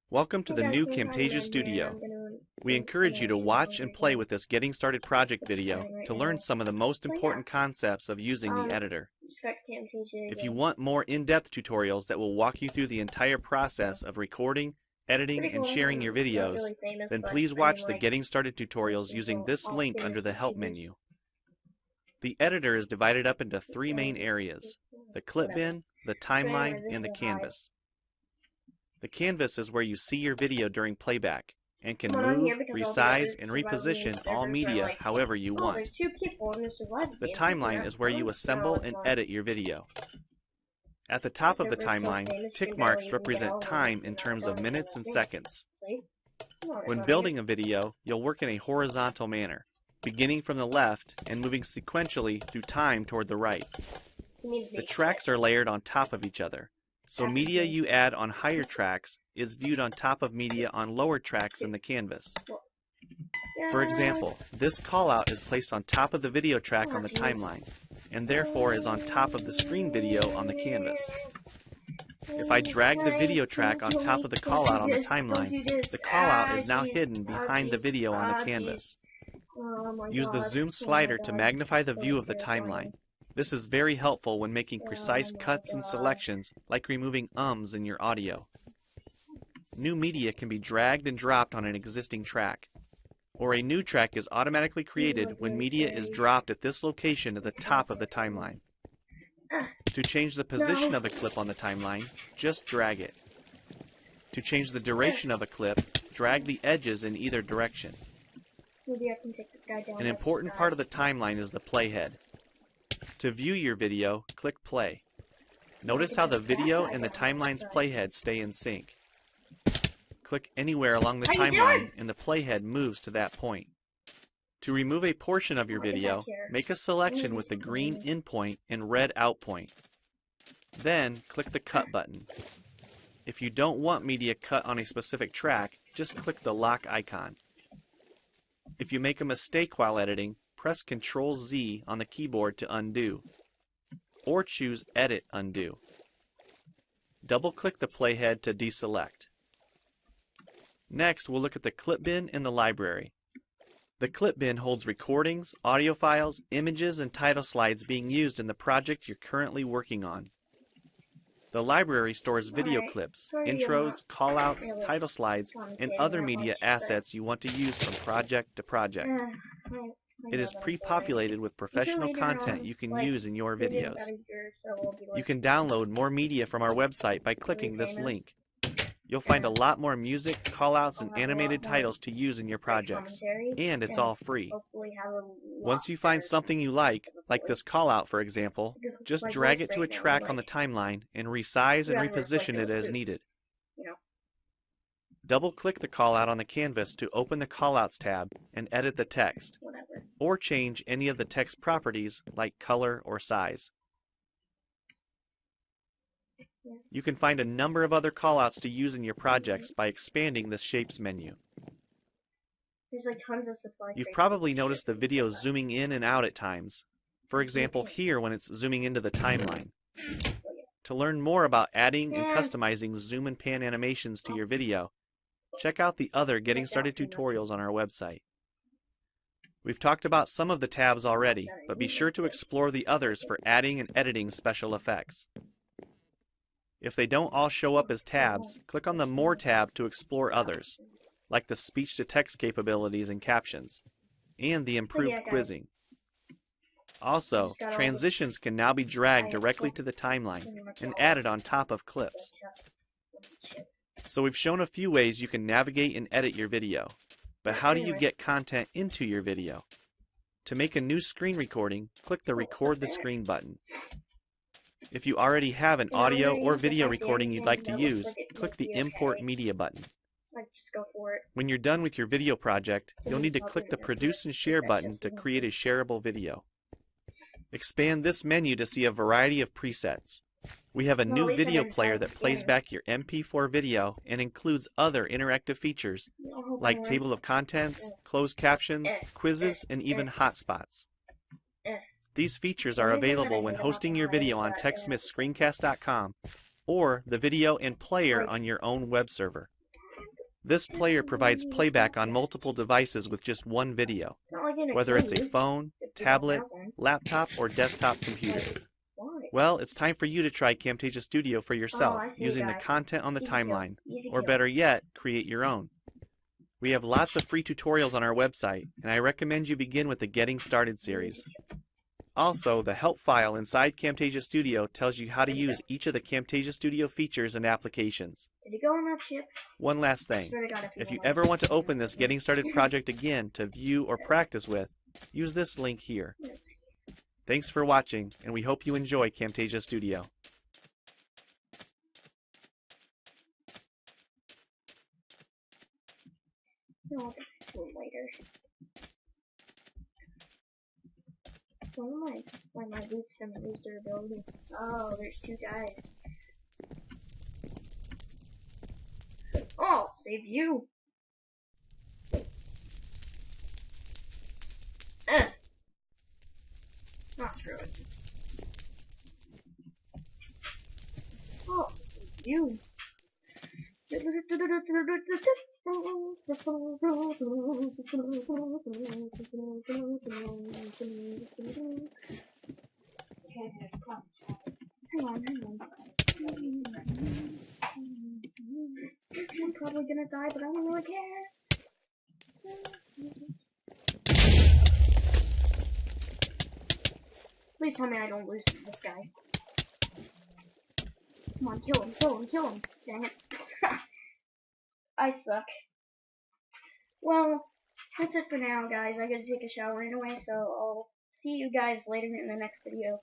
Welcome to Hey the guys, new Hive Camtasia again here. Studio. I'm gonna We encourage you to watch and play right with this Getting Started project video right to learn now. some of the most So important concepts of using the um, editor. just got Camtasia If you again. want more in-depth tutorials that will walk you through the entire process of recording, editing, Pretty and cool. sharing your Not videos, really famous, then but please I mean watch the like Getting Started most tutorials using people, this all link under famous the Help YouTubers. menu. The editor is divided up into three main areas: the clip Whatever. bin, the So anyway, timeline, this and the is a Hive. canvas. The canvas is where you see your video during playback and can I'm on here move, because all the resize, other and survival game reposition all servers are media like, however you oh, want. there's 2 people in this survival The game. timeline is where you assemble and edit your video. At the top of the timeline, tick marks represent time in terms of minutes and seconds. When building a video, you'll work in a horizontal manner, beginning from the left and moving sequentially through time toward the right. The tracks are layered on top of each other, so media you add on higher tracks is viewed on top of media on lower tracks in the canvas. For example, this callout is placed on top of the video track on the timeline, and therefore is on top of the screen video on the canvas. If I drag the video track on top of the callout on the timeline, the callout is now hidden behind the video on the canvas. Use the zoom slider to magnify the view of the timeline. This is very helpful when making precise cuts and selections, like removing ums in your audio. New media can be dragged and dropped on an existing track, or a new track is automatically created when media is dropped at this location at the top of the timeline. To change the position of a clip on the timeline, just drag it. To change the duration of a clip, drag the edges in either direction. Maybe I can take this guy down. An important part of the timeline is the playhead. To view your video, click play. Notice how the video and the timeline's playhead stay in sync. Click anywhere along the timeline and the playhead moves to that point. To remove a portion of your video, make a selection with the green in point and red out point. Then click the cut button. If you don't want media cut on a specific track, just click the lock icon. If you make a mistake while editing, press Ctrl-Z on the keyboard to undo, or choose Edit Undo. Double-click the playhead to deselect. Next, we'll look at the clip bin and the library. The clip bin holds recordings, audio files, images, and title slides being used in the project you're currently working on. The library stores video clips, intros, callouts, title slides, and other media assets you want to use from project to project. It is pre-populated with professional content you can use in your videos. You can download more media from our website by clicking this link. You'll find a lot more music, callouts, and animated titles to use in your projects, and it's all free. Once you find something you like this callout for example, just drag it to a track on the timeline and resize and reposition it as needed. Double-click the callout on the canvas to open the Callouts tab and edit the text, or change any of the text properties like color or size. You can find a number of other callouts to use in your projects by expanding the Shapes menu. There's like tons of supply. You've probably noticed the video zooming in and out at times. For example, here when it's zooming into the timeline. To learn more about adding and customizing zoom and pan animations to your video, check out the other Getting Started tutorials on our website. We've talked about some of the tabs already, but be sure to explore the others for adding and editing special effects. If they don't all show up as tabs, click on the More tab to explore others, like the speech-to-text capabilities and captions, and the improved quizzing. Also, transitions can now be dragged directly to the timeline and added on top of clips. So we've shown a few ways you can navigate and edit your video, but how do you get content into your video? To make a new screen recording, click the Record the Screen button. If you already have an audio or video recording you'd like to use, click the Import Media button. When you're done with your video project, you'll need to click the Produce and Share button to create a shareable video. Expand this menu to see a variety of presets. We have a new video player that plays back your MP4 video and includes other interactive features like table of contents, closed captions, quizzes, and even hotspots. These features are available when hosting your video on TechSmithScreencast.com or the video and player on your own web server. This player provides playback on multiple devices with just one video, It's not like in a whether it's a cave, phone, if you don't tablet, have one. laptop, or desktop computer. Why? Well, it's time for you to try Camtasia Studio for yourself I see, using the guy. content on the Easy kill. timeline, Easy or kill. better yet, create your own. We have lots of free tutorials on our website, and I recommend you begin with the Getting Started series. Also, the help file inside Camtasia Studio tells you how to use each of the Camtasia Studio features and applications. Did he go on that ship? One last thing, Swear to God, if he you won't. ever want to open this Getting Started project again to view or practice with, use this link here. Thanks for watching, and we hope you enjoy Camtasia Studio. No, I'll do it later. Why my boots don't lose their ability? Oh, there's two guys. Oh, I'll save you. Oh, screw it. Oh, I'll save you. Hang on. I'm probably gonna die, but I don't really care. Please tell me I don't lose to this guy. Come on, kill him. Dang it. I suck. Well, that's it for now, guys. I gotta take a shower anyway, so I'll see you guys later in the next video.